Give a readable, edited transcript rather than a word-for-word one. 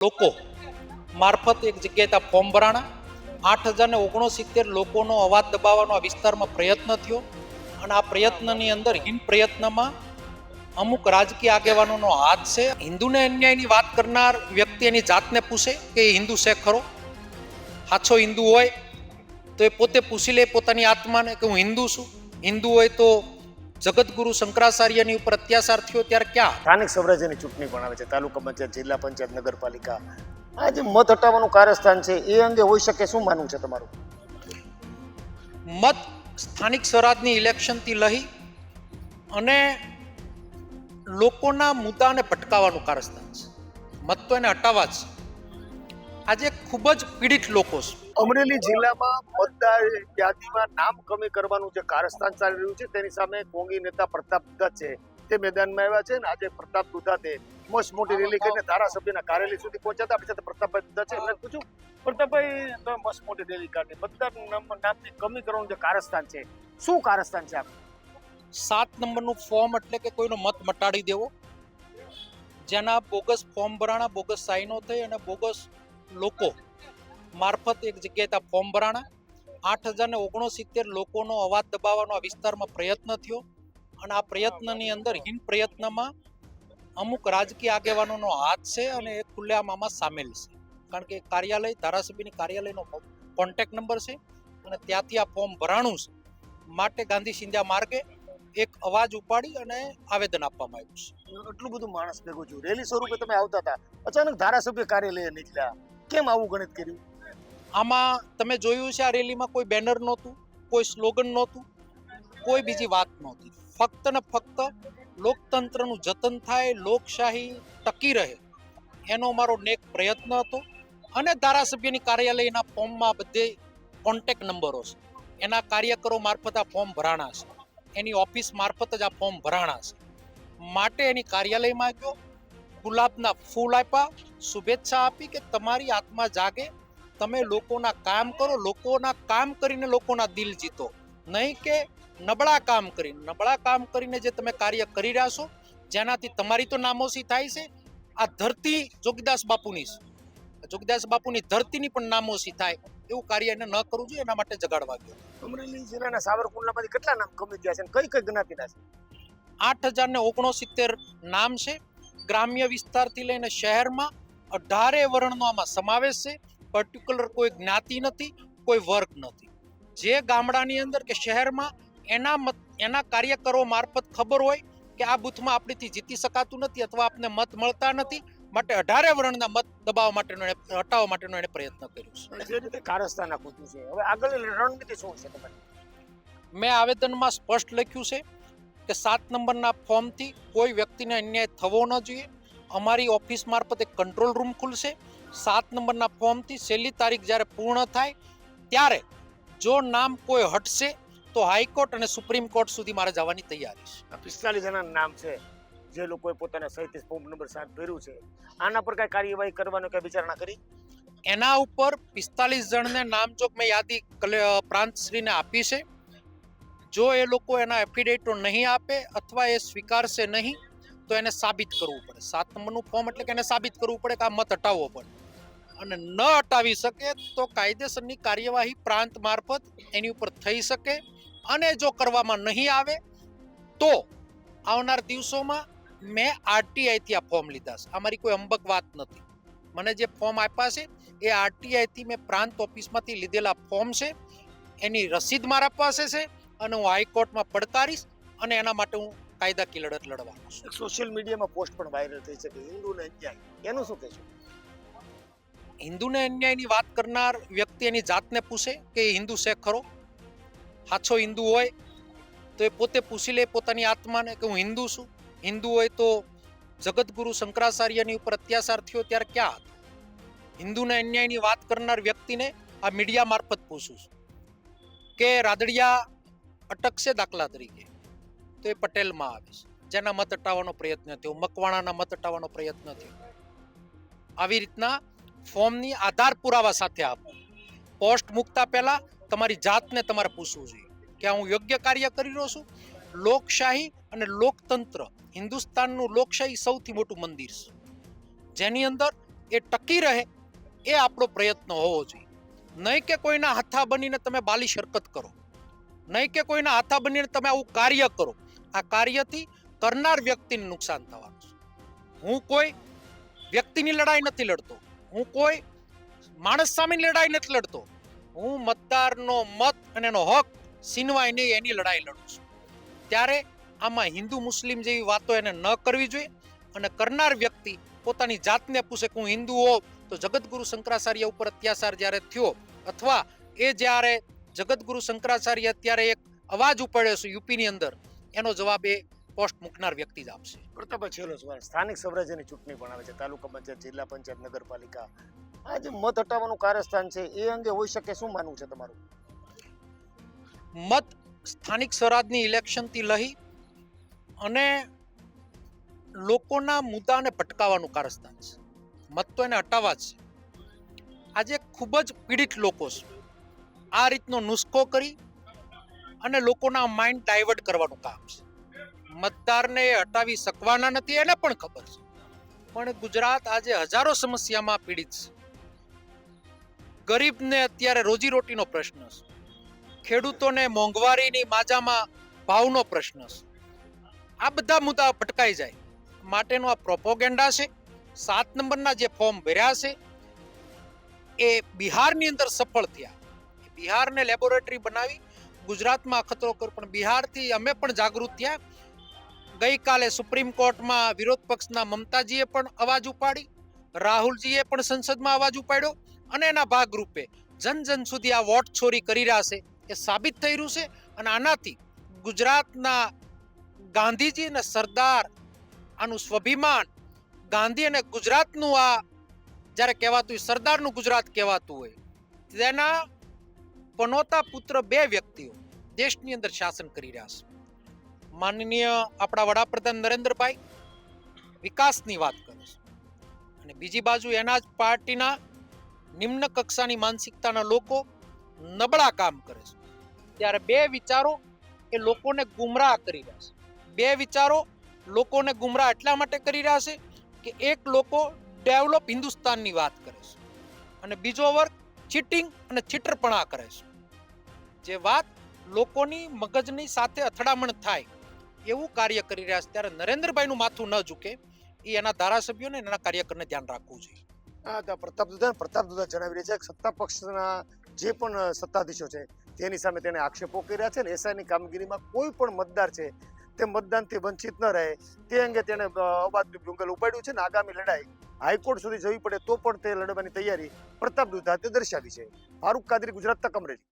લોકો મારફત એક જગ્યાએ ફોર્મ ભરાણા 8,069 લોકોનો અવાજ દબાવવાનો આ વિસ્તારમાં પ્રયત્ન થયો અને આ પ્રયત્નની અંદર હિન પ્રયત્નમાં અમુક રાજકીય આગેવાનોનો હાથ છે. હિન્દુને અન્યાયની વાત કરનાર વ્યક્તિ એની જાતને પૂછે કે એ હિન્દુ છે ખરો? સાચો હિન્દુ હોય તો એ પોતે પૂછી લે પોતાની આત્માને કે હું હિન્દુ છું. હિન્દુ હોય તો જગતગુરુ શંકરાચાર્યની ઉપર અત્યાચાર થયો ત્યારે ક્યાં? સ્થાનિક સ્વરાજ્યની ચૂંટણી પણ આવે છે, તાલુકા પંચાયત, જિલ્લા પંચાયત, નગરપાલિકા. આ જે મત હટાવવાનું કારસ્થાન છે એ અંગે હોઈ શકે, શું માનવું છે તમારું? મત સ્થાનિક સ્વરાજની ઇલેક્શનથી લઈ અને લોકોના મુદ્દાને ભટકાવવાનું કારસ્થાન છે. મત તો એને હટાવવા જ. આજે ખૂબ જ પીડિત લોકો છે. અમરેલી જિલ્લામાં મતદાર યાદીમાં નામ કમી કરવાનું જે કારસ્થાન ચાલી રહ્યું છે તેની સામે કોંગી નેતા પ્રતાપ દુધા છે તે મેદાનમાં આવ્યા છે. અને આજે પ્રતાપ દુધાતે મસ્ત મોટી રેલી કરીને ધારાસભ્યના કાર્યાલય સુધી પહોંચ્યા હતા. આપણી સાથે પ્રતાપભાઈ દુધા છે. એમને પૂછ્યું, પ્રતાપભાઈ, તમે મસ્ત મોટી રેલી કાઢી, મતદાર નામની કમી કરવાનું જે કારસ્થાન છે, શું કારસ્થાન છે? 7 નંબરનું ફોર્મ એટલે કે કોઈનો મત મટાડી દેવો, જેના બોગસ ફોર્મ ભરાણા, બોગસ સાઈનો થઈ અને બોગસ લોકો મારફત એક જગ્યાએ ફોર્મ ભરાણા 8,069 લોકોનો અવાજ દબાવવાનો આ વિસ્તારમાં પ્રયત્ન થયો અને આ પ્રયત્નની અંદર હિન પ્રયત્નમાં અમુક રાજકીય આગેવાનોનો હાથ છે અને એ ખુલ્લેઆમ આમાં સામેલ છે. કારણ કે કાર્યાલય, ધારાસભ્યની કાર્યાલયનો કોન્ટેક્ટ નંબર છે અને ત્યાંથી આ ફોર્મ ભરાણું છે. માટે ગાંધી સિંધિયા માર્ગે એક અવાજ ઉપાડી અને આવેદન આપવામાં આવ્યું છે. એટલું બધું માણસ ભેગું છું, રેલી સ્વરૂપે તમે આવતા હતા, અચાનક ધારાસભ્ય કાર્યાલય નીકળ્યા, કેમ આવું ગણિત કર્યું? આમાં તમે જોયું છે, આ રેલીમાં કોઈ બેનર નહોતું, કોઈ સ્લોગન નહોતું, કોઈ બીજી વાત નહોતી. ફક્ત ને ફક્ત લોકતંત્રનું જતન થાય, લોકશાહી ટકી રહે એનો મારો નેક પ્રયત્ન હતો. અને ધારાસભ્યની કાર્યાલયના ફોર્મમાં બધે કોન્ટેક્ટ નંબરો છે, એના કાર્યકરો મારફત આ ફોર્મ ભરાણા છે, એની ઓફિસ મારફત જ આ ફોર્મ ભરાણા છે. માટે એની કાર્યાલયમાં ગયો, ગુલાબના ફૂલ આપ્યા, શુભેચ્છા આપી કે તમારી આત્મા જાગે, તમે લોકોના કામ કરો, લોકોના કામ કરીને લોકોના દિલ જીતો, નહીં કે નબળા કામ કરીને જે તમે કાર્ય કરી રહ્યા છો જેનાથી તમારી તો નામોશી થાય છે. આ ધરતી જોગીદાસ બાપુની છે, જોગીદાસ બાપુની ધરતીની પણ નામોશી થાય એવું કાર્ય એને ન કરવું જોઈએ, એના માટે જગાડવા ગયો. અમરેલી જિલ્લાના સાવરકુંડલામાંથી કેટલા નામ કમી ગયા છે અને કઈ જ્ઞાતિના છે? 8,069 નામ છે. ગ્રામ્ય વિસ્તારથી લઈને શહેરમાં 18 વર્ણનો આમાં સમાવેશ છે. પર્ટિક્યુલર કોઈ જ્ઞાતિ નથી, કોઈ વર્ગ નથી. જે ગામડાની અંદર કે શહેરમાં એના કાર્યકરો મારફત ખબર હોય કે આ બૂથમાં આપણીથી જીતી શકાતું નથી અથવા આપને મત મળતા નથી, માટે 18 વર્ણના મત દબાવવા માટેનો હટાવવા માટેનો એને પ્રયત્ન કર્યો છે. જે રીતે કારસ્તાન આખું છે, હવે આગળની રણનીતિ શું છે તમારી? મેં આવેદનમાં સ્પષ્ટ લખ્યું છે કે 7 નંબરના ફોર્મથી કોઈ વ્યક્તિને અન્યાય થવો ન જોઈએ. અમારી ઓફિસ મારફત એક કંટ્રોલ રૂમ ખુલશે. 7 નંબરના ફોર્મથી છેલ્લી તારીખ જ્યારે પૂર્ણ થાય ત્યારે જો નામ કોઈ હટશે તો હાઈકોર્ટ અને સુપ્રીમ કોર્ટ સુધી મારે જવાની તૈયારી છે. 45 જણાના નામ છે જે લોકોએ પોતાના સહિત ફોર્મ નંબર 7 ભર્યું છે, આના પર કઈ કાર્યવાહી કરવાનો કે વિચારણા કરી? એના ઉપર 45 જણને નામચોક મેં યાદી પ્રાંતશ્રીને આપી છે. જો એ લોકો એના એફિડેવિટો નહીં આપે અથવા એ સ્વીકારશે નહીં તો એને સાબિત કરવું પડે. 7 નંબરનું ફોર્મ એટલે કે એને સાબિત કરવું પડે કે આ મત હટાવવો પડે, અને ન હટાવી શકે તો કાયદેસરની કાર્યવાહી પ્રાંત મારફત એની ઉપર થઈ શકે. અને જો કરવામાં નહીં આવે તો આવનાર દિવસોમાં મેં આરટીઆઈથી આ ફોર્મ લીધા છે. આ મારી કોઈ અંબક વાત નથી. મને જે ફોર્મ આપ્યા છે એ આરટીઆઈથી મેં પ્રાંત ઓફિસમાંથી લીધેલા ફોર્મ છે. એની રસીદ મારા પાસે છે અને હું હાઈકોર્ટમાં પડકારીશ અને એના માટે હું કાયદાકીય લડત લડવાનો છું. સોશિયલ મીડિયામાં પોસ્ટ પણ વાયરલ થઈ છે કે હિન્દુને અન્યાય, એનું શું કહેશો? હિન્દુને અન્યાયની વાત કરનાર વ્યક્તિ એની જાતને પૂછે કે એ હિન્દુ છે ખરો? સાચો હિન્દુ હોય તો એ પોતે પૂછી લે પોતાની આત્માને કે હું હિન્દુ છું. હિન્દુ હોય તો જગતગુરુ શંકરાચાર્યની ઉપર અત્યાચાર થયો ત્યારે ક્યાં હતા? હિન્દુને અન્યાયની વાત કરનાર વ્યક્તિને આ મીડિયા મારફત પૂછું છું કે રાદડિયા અટકશે દાખલા તરીકે તો એ પટેલમાં આવે છે, જેના મત હટાવવાનો પ્રયત્ન થયો, મકવાણાના મત હટાવવાનો પ્રયત્ન થયો. આવી રીતના ફોર્મની આધાર પુરાવા સાથે આપો. પોસ્ટ મૂકતા પહેલા તમારી જાતને તમારે પૂછવું જોઈએ કે હું યોગ્ય કાર્ય કરી રહ્યો છું. લોકશાહી અને લોકતંત્ર, હિન્દુસ્તાનનું લોકશાહી સૌથી મોટું મંદિર છે, જેની અંદર એ ટકી રહે એ આપણો પ્રયત્ન હોવો જોઈએ. નહીં કે કોઈના હાથા બનીને તમે બાલી શરકત કરો, નહીં કે કોઈના હાથા બનીને તમે આવું કાર્ય કરો. આ કાર્યથી કરનાર વ્યક્તિને નુકસાન થવાનું છે. હું કોઈ વ્યક્તિની લડાઈ નથી લડતો, હું કોઈ માણસ સામેની લડાઈ નથી લડતો, હું મતદારનો મત અને એનો હક છીનવાય નહીં એની લડાઈ લડું છું. ત્યારે આમાં હિન્દુ મુસ્લિમ જેવી વાતો એને ન કરવી જોઈએ. અને કરનાર વ્યક્તિ પોતાની જાતને પૂછે કે હું હિન્દુ હોઉં તો જગતગુરુ શંકરાચાર્ય ઉપર અત્યાચાર જ્યારે થયો, અથવા એ જ્યારે જગતગુરુ શંકરાચાર્ય અત્યારે એક અવાજ ઉપાડ્યો છે યુપીની અંદર, એનો જવાબ એ પોસ્ટ મૂકનાર વ્યક્તિ જ આપશે. પ્રતાપભાઈ, છેલ્લો સવાલ. સ્થાનિક સ્વરાજ્યની ચૂંટણી પણ આવે છે, તાલુકા પંચાયત, જિલ્લા પંચાયત, નગરપાલિકા. આ જે મત હટાવવાનું કારસ્થાન છે એ અંગે હોઈ શકે, શું માનવું છે તમારું? મત સ્થાનિક સ્વરાજની ઇલેક્શનથી લઈ અને લોકોના મુદ્દાને ભટકાવવાનું કારસ્તાન છે. મત તો એને હટાવવા જ છે. આજે ખૂબ જ પીડિત લોકો છે. આ રીતનો નુસ્ખો કરી અને લોકોના માઇન્ડ ડાયવર્ટ કરવાનું કામ છે. મતદારને એ હટાવી શકવાના નથી, એને પણ ખબર છે. પણ ગુજરાત આજે હજારો સમસ્યામાં પીડિત છે. ગરીબને અત્યારે રોજીરોટીનો પ્રશ્ન છે, ખેડૂતોને મોંઘવારીની માજામાં ભાવનો પ્રશ્ન છે. આ બધા મુદ્દા ભટકાઈ જાય માટેનો આ પ્રોપોગેન્ડા છે. 7 નંબરના જે ફોર્મ ભર્યા છે એ બિહારની અંદર સફળ થયા. બિહારને લેબોરેટરી બનાવી ગુજરાતમાં અખતરો કર્યો, પણ બિહારથી અમે પણ જાગૃત થયા. ગઈકાલે સુપ્રીમ કોર્ટમાં વિરોધ પક્ષના મમતાજીએ પણ અવાજ ઉપાડી, રાહુલજીએ પણ સંસદમાં અવાજ ઉપાડ્યો, અને એના ભાગરૂપે જન જન સુધી આ વોટ ચોરી કરી રહ્યા છે એ સાબિત થઈ રહ્યું છે. અને આનાથી ગુજરાતના ગાંધીજી અને સરદાર, આનું સ્વાભિમાન, ગાંધી અને ગુજરાતનું આ જ્યારે કહેવાતું હોય, સરદારનું ગુજરાત કહેવાતું હોય, તેના પનોતા પુત્ર 2 વ્યક્તિઓ દેશની અંદર શાસન કરી રહ્યા છે. માનનીય આપણા વડાપ્રધાન નરેન્દ્રભાઈ વિકાસની વાત કરે છે, અને બીજી બાજુ એના જ પાર્ટીના નિમ્ન કક્ષાની માનસિકતાના લોકો નબળા કામ કરે છે. ત્યારે 2 વિચારો એ લોકોને ગુમરાહ કરી રહ્યા છે. 2 વિચારો લોકોને ગુમરાહ એટલા માટે કરી રહ્યા છે કે એક લોકો ડેવલપ હિન્દુસ્તાનની વાત કરે છે અને બીજો વર્ગ ચીટિંગ અને ચીટરપણા કરે છે. જે વાત લોકોની મગજની સાથે અથડામણ થાય એવું કાર્ય કરી રહ્યા છે. ત્યારે નરેન્દ્રભાઈનું માથું ન ઝૂકે એ એના ધારાસભ્યોને એના કાર્યકરને ધ્યાન રાખવું જોઈએ. પ્રતાપ દુધા જણાવી રહ્યા છે કે સત્તા પક્ષના જે પણ સત્તાધીશો છે તેની સામે તેને આક્ષેપો કર્યા છે ને એસઆઈની કામગીરીમાં કોઈ પણ મતદાર છે તે મતદાનથી વંચિત ન રહે તે અંગે તેને અવાજનું ભૂંગલ ઉપાડ્યું છે ને આગામી લડાઈ હાઈકોર્ટ સુધી જવી પડે તો પણ તે લડવાની તૈયારી પ્રતાપ દુધાતે દર્શાવી છે. ફારૂક કાદરી, ગુજરાત તક, અમરેલી.